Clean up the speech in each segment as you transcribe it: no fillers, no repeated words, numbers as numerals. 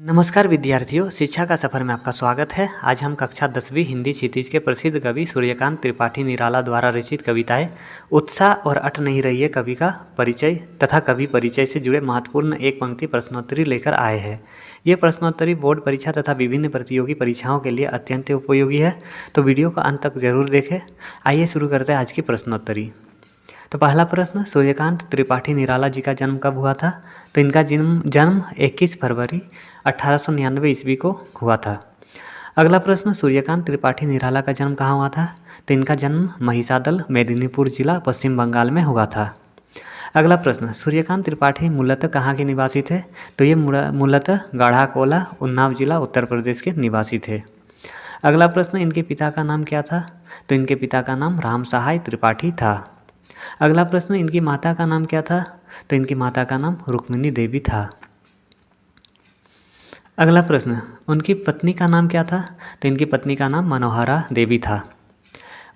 नमस्कार विद्यार्थियों, शिक्षा का सफ़र में आपका स्वागत है। आज हम कक्षा 10वीं हिंदी क्षितिज के प्रसिद्ध कवि सूर्यकांत त्रिपाठी निराला द्वारा रचित कविताएं उत्साह और अट नहीं रही है कवि का परिचय तथा कवि परिचय से जुड़े महत्वपूर्ण एक पंक्ति प्रश्नोत्तरी लेकर आए हैं। ये प्रश्नोत्तरी बोर्ड परीक्षा तथा विभिन्न प्रतियोगी परीक्षाओं के लिए अत्यंत उपयोगी है, तो वीडियो को अंत तक जरूर देखें। आइए शुरू करते हैं आज की प्रश्नोत्तरी। तो पहला प्रश्न, सूर्यकांत त्रिपाठी निराला जी का जन्म कब हुआ था? तो इनका जन्म 21 फरवरी 1899 ईस्वी को हुआ था। अगला प्रश्न, सूर्यकांत त्रिपाठी निराला का जन्म कहाँ हुआ था? तो इनका जन्म महिसादल, मेदिनीपुर जिला, पश्चिम बंगाल में हुआ था। अगला प्रश्न, सूर्यकांत त्रिपाठी मूलतः कहाँ के निवासी थे? तो ये मूलतः गढ़ाकोला, उन्नाव जिला, उत्तर प्रदेश के निवासी थे। अगला प्रश्न, इनके पिता का नाम क्या था? तो इनके पिता का नाम राम सहाय त्रिपाठी था। अगला प्रश्न, इनकी माता का नाम क्या था? तो इनकी माता का नाम रुक्मिणी देवी था। अगला प्रश्न, उनकी पत्नी का नाम क्या था? तो इनकी पत्नी का नाम मनोहरा देवी था।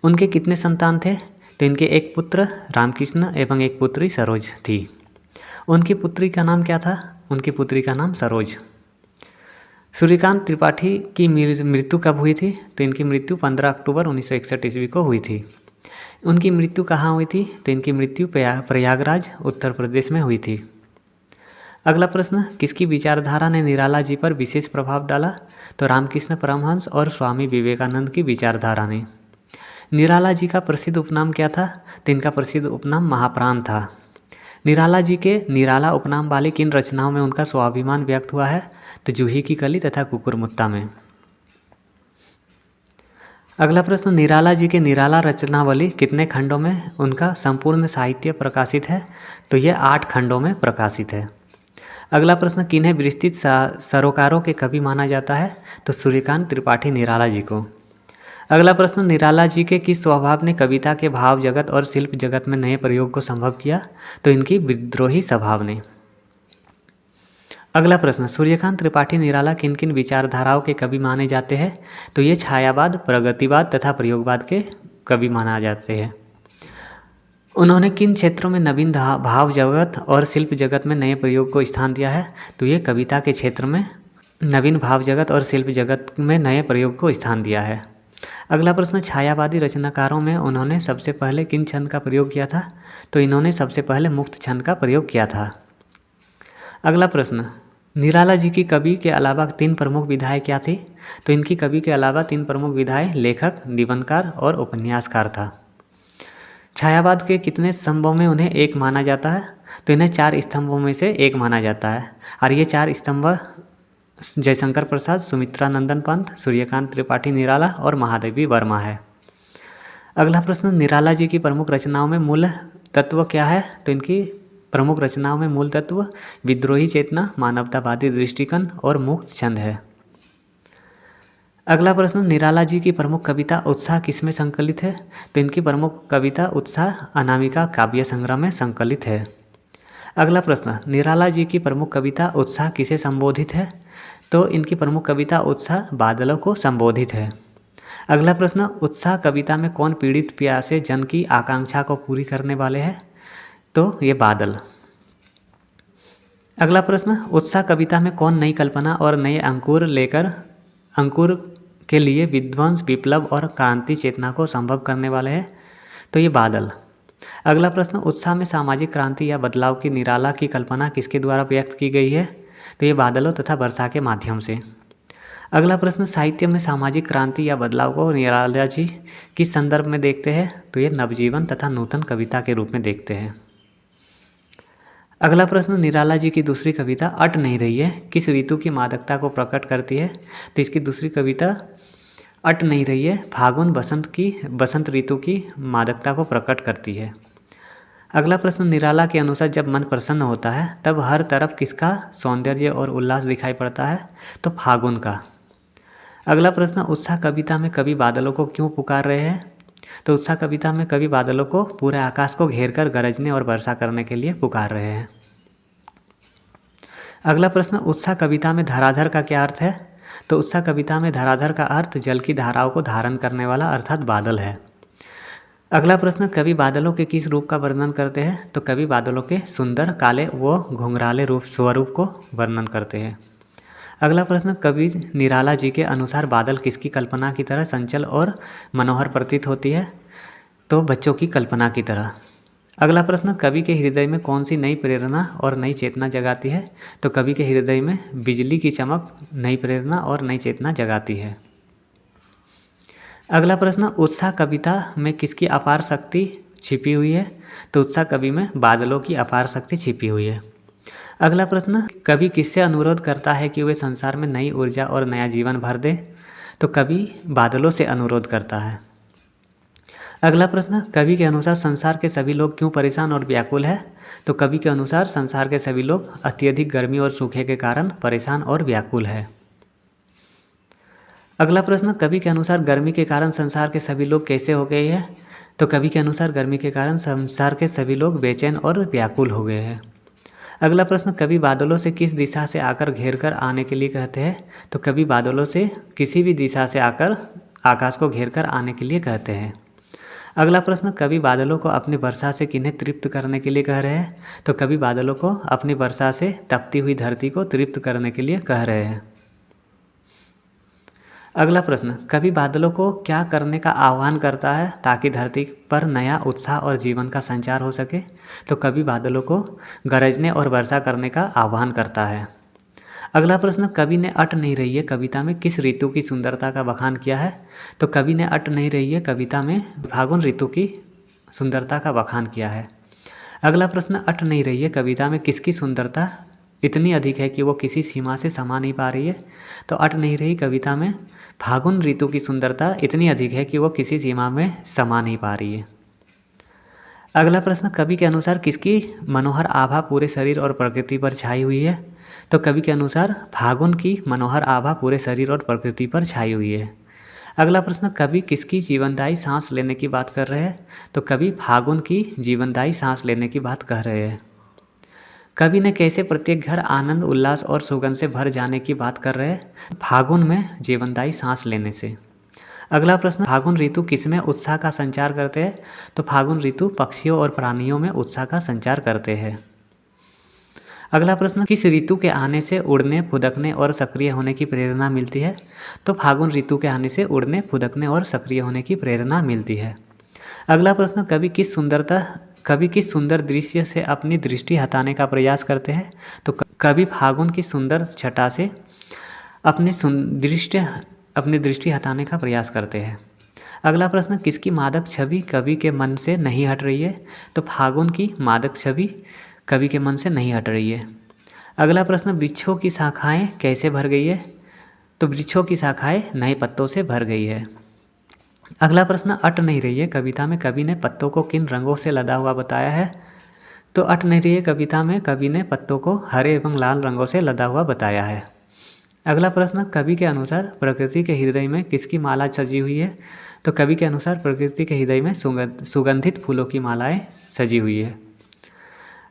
उनके कितने संतान थे? तो इनके एक पुत्र रामकृष्ण एवं एक पुत्री सरोज थी। उनकी पुत्री का नाम क्या था? उनकी पुत्री का नाम सरोज। सूर्यकांत त्रिपाठी की मृत्यु कब हुई थी? तो इनकी मृत्यु 15 अक्टूबर 1961 ईस्वी को हुई थी। उनकी मृत्यु कहाँ हुई थी? तो इनकी मृत्यु प्रयागराज, उत्तर प्रदेश में हुई थी। अगला प्रश्न, किसकी विचारधारा ने निराला जी पर विशेष प्रभाव डाला? तो रामकृष्ण परमहंस और स्वामी विवेकानंद की विचारधारा ने। निराला जी का प्रसिद्ध उपनाम क्या था? तो इनका प्रसिद्ध उपनाम महाप्राण था। निराला जी के निराला उपनाम वाली किन रचनाओं में उनका स्वाभिमान व्यक्त हुआ है? तो जूही की कली तथा कुकुरमुत्ता में। अगला प्रश्न, निराला जी के निराला रचनावली कितने खंडों में उनका संपूर्ण साहित्य प्रकाशित है? तो यह 8 खंडों में प्रकाशित है। अगला प्रश्न, किन्हें विस्तृत सरोकारों के कवि माना जाता है? तो सूर्यकांत त्रिपाठी निराला जी को। अगला प्रश्न, निराला जी के किस स्वभाव ने कविता के भाव जगत और शिल्प जगत में नए प्रयोग को संभव किया? तो इनकी विद्रोही स्वभाव ने। अगला प्रश्न, सूर्यकांत त्रिपाठी निराला किन किन विचारधाराओं के कवि माने जाते हैं? तो ये छायावाद, प्रगतिवाद तथा प्रयोगवाद के कवि माना जाते हैं। उन्होंने किन क्षेत्रों में नवीन भाव जगत और शिल्प जगत में नए प्रयोग को स्थान दिया है? तो ये कविता के क्षेत्र में नवीन भाव जगत और शिल्प जगत में नए प्रयोग को स्थान दिया है। अगला प्रश्न, छायावादी रचनाकारों में उन्होंने सबसे पहले किन छंद का प्रयोग किया था? तो इन्होंने सबसे पहले मुक्त छंद का प्रयोग किया था। अगला प्रश्न, निराला जी की कवि के अलावा 3 प्रमुख विधाएं क्या थी? तो इनकी कवि के अलावा 3 प्रमुख विधाएं लेखक, निबंधकार और उपन्यासकार था। छायावाद के कितने स्तंभों में उन्हें एक माना जाता है? तो इन्हें 4 स्तंभों में से एक माना जाता है, और ये 4 स्तंभ जयशंकर प्रसाद, सुमित्रा नंदन पंत, सूर्यकांत त्रिपाठी निराला और महादेवी वर्मा है। अगला प्रश्न, निराला जी की प्रमुख रचनाओं में मूल तत्व क्या है? तो इनकी प्रमुख रचनाओं में मूल तत्व विद्रोही चेतना, मानवतावादी दृष्टिकोण और मुक्त छंद है। अगला प्रश्न, निराला जी की प्रमुख कविता उत्साह किसमें संकलित है? तो इनकी प्रमुख कविता उत्साह अनामिका काव्य संग्रह में संकलित है। अगला प्रश्न, निराला जी की प्रमुख कविता उत्साह किसे संबोधित है? तो इनकी प्रमुख कविता उत्साह बादलों को संबोधित है। अगला प्रश्न, उत्साह कविता में कौन पीड़ित प्यासे जन की आकांक्षा को पूरी करने वाले हैं? तो ये बादल। अगला प्रश्न, उत्साह कविता में कौन नई कल्पना और नए अंकुर के लिए विध्वंस, विप्लव और क्रांति चेतना को संभव करने वाले हैं? तो ये बादल। अगला प्रश्न, उत्साह में सामाजिक क्रांति या बदलाव की निराला की कल्पना किसके द्वारा व्यक्त की गई है? तो ये बादलों तथा वर्षा के माध्यम से। अगला प्रश्न, साहित्य में सामाजिक क्रांति या बदलाव को निराला जी किस संदर्भ में देखते हैं? तो ये नवजीवन तथा नूतन कविता के रूप में देखते हैं। अगला प्रश्न, निराला जी की दूसरी कविता अट नहीं रही है किस ऋतु की मादकता को प्रकट करती है? तो इसकी दूसरी कविता अट नहीं रही है फागुन बसंत ऋतु की मादकता को प्रकट करती है। अगला प्रश्न, निराला के अनुसार जब मन प्रसन्न होता है तब हर तरफ किसका सौंदर्य और उल्लास दिखाई पड़ता है? तो फागुन का। अगला प्रश्न, उत्साह कविता में कवि बादलों को क्यों पुकार रहे हैं? तो उत्साह कविता में कवि बादलों को पूरे आकाश को घेरकर गरजने और वर्षा करने के लिए पुकार रहे हैं। अगला प्रश्न, उत्साह कविता में धराधर का क्या अर्थ है? तो उत्साह कविता में धराधर का अर्थ जल की धाराओं को धारण करने वाला अर्थात बादल है। अगला प्रश्न, कवि बादलों के किस रूप का वर्णन करते हैं? तो कवि बादलों के सुंदर, काले व घुंघराले स्वरूप को वर्णन करते हैं। अगला प्रश्न, कवि निराला जी के अनुसार बादल किसकी कल्पना की तरह चंचल और मनोहर प्रतीत होती है? तो बच्चों की कल्पना की तरह। अगला प्रश्न, कवि के हृदय में कौन सी नई प्रेरणा और नई चेतना जगाती है? तो कवि के हृदय में बिजली की चमक नई प्रेरणा और नई चेतना जगाती है। अगला प्रश्न, उत्साह कविता में किसकी अपार शक्ति छिपी हुई है? तो उत्साह कवि में बादलों की अपार शक्ति छिपी हुई है। अगला प्रश्न, कवि किससे अनुरोध करता है कि वे संसार में नई ऊर्जा और नया जीवन भर दे? तो कवि बादलों से अनुरोध करता है। अगला प्रश्न, कवि के अनुसार संसार के सभी लोग क्यों परेशान और व्याकुल है? तो कवि के अनुसार संसार के सभी लोग अत्यधिक गर्मी और सूखे के कारण परेशान और व्याकुल है। अगला प्रश्न, कवि के अनुसार गर्मी के कारण संसार के सभी लोग कैसे हो गए हैं? तो कवि के अनुसार गर्मी के कारण संसार के सभी लोग बेचैन और व्याकुल हो गए हैं। अगला प्रश्न, कवि बादलों से किस दिशा से आकर घेर कर आने के लिए कहते हैं? तो कवि बादलों से किसी भी दिशा से आकर आकाश को घेर कर आने के लिए कहते हैं। अगला प्रश्न, कवि बादलों को अपनी वर्षा से किन्हें तृप्त करने के लिए कह रहे हैं? तो कवि बादलों को अपनी वर्षा से तपती हुई धरती को तृप्त करने के लिए कह रहे हैं। अगला प्रश्न, कवि बादलों को क्या करने का आह्वान करता है ताकि धरती पर नया उत्साह और जीवन का संचार हो सके? तो कवि बादलों को गरजने और वर्षा करने का आह्वान करता है। अगला प्रश्न, कवि ने अट नहीं रही है कविता में किस ऋतु की सुंदरता का बखान किया है? तो कवि ने अट नहीं रही है कविता में फागुन ऋतु की सुंदरता का बखान किया है। अगला प्रश्न, अट नहीं रही है कविता में किसकी सुंदरता इतनी अधिक है कि वो किसी सीमा से समा नहीं पा रही है? तो अट नहीं रही कविता में फागुन ऋतु की सुंदरता इतनी अधिक है कि वो किसी सीमा में समा नहीं पा रही है। अगला प्रश्न, कवि के अनुसार किसकी मनोहर आभा पूरे शरीर और प्रकृति पर छाई हुई है? तो कवि के अनुसार फागुन की मनोहर आभा पूरे शरीर और प्रकृति पर छाई हुई है। अगला प्रश्न, कवि किसकी जीवनदायी सांस लेने की बात कर रहे हैं? तो कवि फागुन की जीवनदायी सांस लेने की बात कह रहे हैं। कवि ने कैसे प्रत्येक घर आनंद उल्लास और सुगंध से भर जाने की बात कर रहे हैं? फागुन में जीवनदायी सांस लेने से। अगला प्रश्न, फागुन ऋतु किसमें उत्साह का संचार करते हैं? तो फागुन ऋतु पक्षियों और प्राणियों में उत्साह का संचार करते हैं। अगला प्रश्न, किस ऋतु के आने से उड़ने फुदकने और सक्रिय होने की प्रेरणा मिलती है? तो फागुन ऋतु के आने से उड़ने फुदकने और सक्रिय होने की प्रेरणा मिलती है। अगला प्रश्न, कवि किस सुंदर दृश्य से अपनी दृष्टि हटाने का प्रयास करते हैं? तो कवि फागुन की सुंदर छटा से अपनी दृष्टि हटाने का प्रयास करते हैं। अगला प्रश्न, किसकी मादक छवि कवि के मन से नहीं हट रही है? तो फागुन की मादक छवि कवि के मन से नहीं हट रही है। अगला प्रश्न, वृक्षों की शाखाएं कैसे भर गई है? तो वृक्षों की शाखाएं नए पत्तों से भर गई है। अगला प्रश्न, अट नहीं रही है कविता में कवि ने पत्तों को किन रंगों से लदा हुआ बताया है? तो अट नहीं रही है कविता में कवि ने पत्तों को हरे एवं लाल रंगों से लदा हुआ बताया है। अगला प्रश्न, कवि के अनुसार प्रकृति के हृदय में किसकी माला सजी हुई है? तो कवि के अनुसार प्रकृति के हृदय में सुगंधित फूलों की मालाएं सजी हुई है।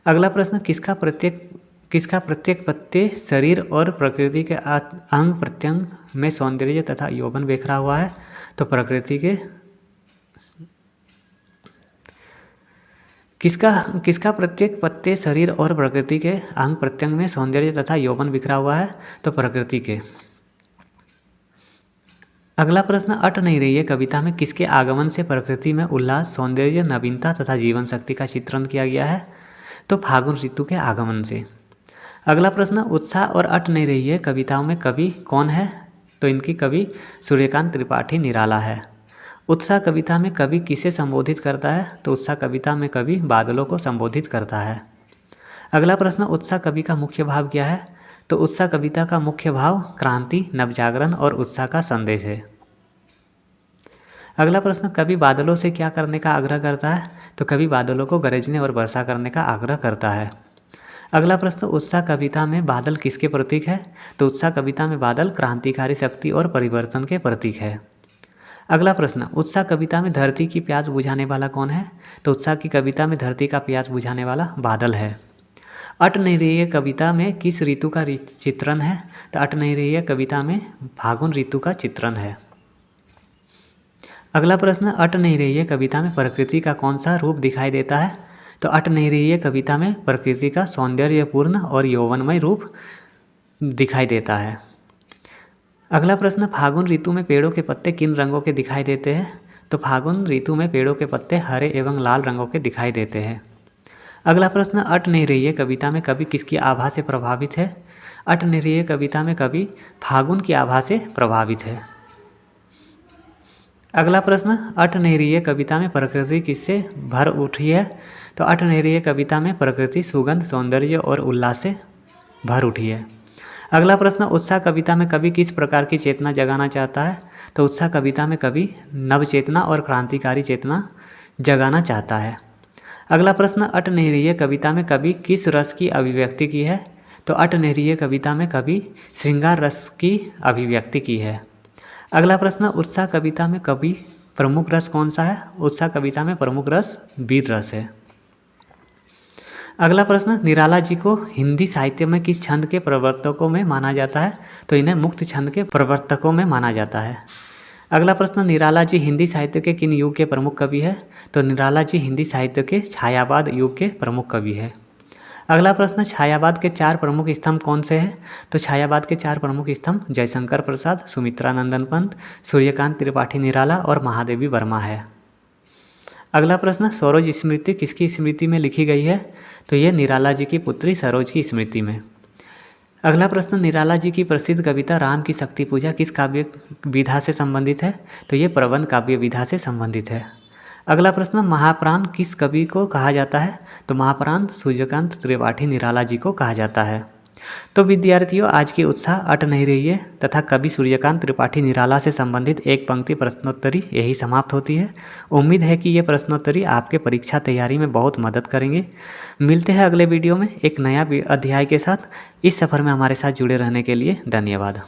अगला प्रश्न, किसका प्रत्येक पत्ते शरीर और प्रकृति के अंग प्रत्यंग में सौंदर्य तथा यौवन बिखरा हुआ है? तो प्रकृति के किसका प्रत्येक पत्ते शरीर और प्रकृति के अंग प्रत्यंग में सौंदर्य तथा यौवन बिखरा हुआ है? तो प्रकृति के। अगला प्रश्न, अट नहीं रही है कविता में किसके आगमन से प्रकृति में उल्लास सौंदर्य नवीनता तथा जीवन शक्ति का चित्रण किया गया है? तो फागुन ऋतु के आगमन से। अगला प्रश्न, उत्साह और अट नहीं रही है कविताओं में कवि कौन है? तो इनकी कवि सूर्यकांत त्रिपाठी निराला है। उत्साह कविता में कवि किसे संबोधित करता है? तो उत्साह कविता में कवि बादलों को संबोधित करता है। अगला प्रश्न, उत्साह कवि का मुख्य भाव क्या है? तो उत्साह कविता का मुख्य भाव क्रांति, नवजागरण और उत्साह का संदेश है। अगला प्रश्न, कवि बादलों से क्या करने का आग्रह करता है? तो कवि बादलों को गरजने और वर्षा करने का आग्रह करता है। अगला प्रश्न, उत्साह कविता में बादल किसके प्रतीक है? तो उत्साह कविता में बादल क्रांतिकारी शक्ति और परिवर्तन के प्रतीक है। अगला प्रश्न, उत्साह कविता में धरती की प्यास बुझाने वाला कौन है? तो उत्साह की कविता में धरती का प्यास बुझाने वाला बादल है। अट नहीं रही है कविता में किस ऋतु का चित्रण है? तो अट नहीं रही है कविता में फागुन ऋतु का चित्रण है। अगला प्रश्न, अट नहीं रही है कविता में प्रकृति का कौन सा रूप दिखाई देता है? तो अट नहीं रही है कविता में प्रकृति का सौंदर्यपूर्ण और यौवनमय रूप दिखाई देता है। अगला प्रश्न, फागुन ऋतु में पेड़ों के पत्ते किन रंगों के दिखाई देते हैं? तो फागुन ऋतु में पेड़ों के पत्ते हरे एवं लाल रंगों के दिखाई देते हैं। अगला प्रश्न, अट नहीं रही है कविता में कवि किसकी आभा से प्रभावित है? अट नहीं रही है कविता में कवि फागुन की आभा से प्रभावित है। अगला प्रश्न, अट नहीं रही है कविता में प्रकृति किससे भर उठी है? तो अट नहीं रही है कविता में प्रकृति सुगंध, सौंदर्य और उल्लास से भर उठी है। अगला प्रश्न, उत्साह कविता में कवि किस प्रकार की चेतना जगाना चाहता है? तो उत्साह कविता में कवि नवचेतना और क्रांतिकारी चेतना जगाना चाहता है। अगला प्रश्न, अट नहीं रही है कविता में कवि किस रस की अभिव्यक्ति की है? तो अट नहीं रही है कविता में कवि श्रृंगार रस की अभिव्यक्ति की है। अगला प्रश्न, उत्साह कविता में कवि प्रमुख रस कौन सा है? उत्साह कविता में प्रमुख रस वीर रस है। अगला प्रश्न, निराला जी को हिंदी साहित्य में किस छंद के प्रवर्तकों में माना जाता है? तो इन्हें मुक्त छंद के प्रवर्तकों में माना जाता है। अगला प्रश्न, निराला जी हिंदी साहित्य के किन युग के प्रमुख कवि है? तो निराला जी हिंदी साहित्य के छायावाद युग के प्रमुख कवि है। अगला प्रश्न, छायावाद के 4 प्रमुख स्तंभ कौन से हैं? तो छायावाद के 4 प्रमुख स्तंभ जयशंकर प्रसाद, सुमित्रानंदन पंत, सूर्यकांत त्रिपाठी निराला और महादेवी वर्मा है। अगला प्रश्न, सरोज स्मृति किसकी स्मृति में लिखी गई है? तो ये निराला जी की पुत्री सरोज की स्मृति में। अगला प्रश्न, निराला जी की प्रसिद्ध कविता राम की शक्ति पूजा किस काव्य विधा से संबंधित है? तो ये प्रबंध काव्य विधा से संबंधित है। अगला प्रश्न, महाप्राण किस कवि को कहा जाता है? तो महाप्राण सूर्यकांत त्रिपाठी निराला जी को कहा जाता है। तो विद्यार्थियों, आज की उत्साह अट नहीं रही है तथा कवि सूर्यकांत त्रिपाठी निराला से संबंधित एक पंक्ति प्रश्नोत्तरी यही समाप्त होती है। उम्मीद है कि ये प्रश्नोत्तरी आपके परीक्षा तैयारी में बहुत मदद करेंगे। मिलते हैं अगले वीडियो में एक नया अध्याय के साथ। इस सफ़र में हमारे साथ जुड़े रहने के लिए धन्यवाद।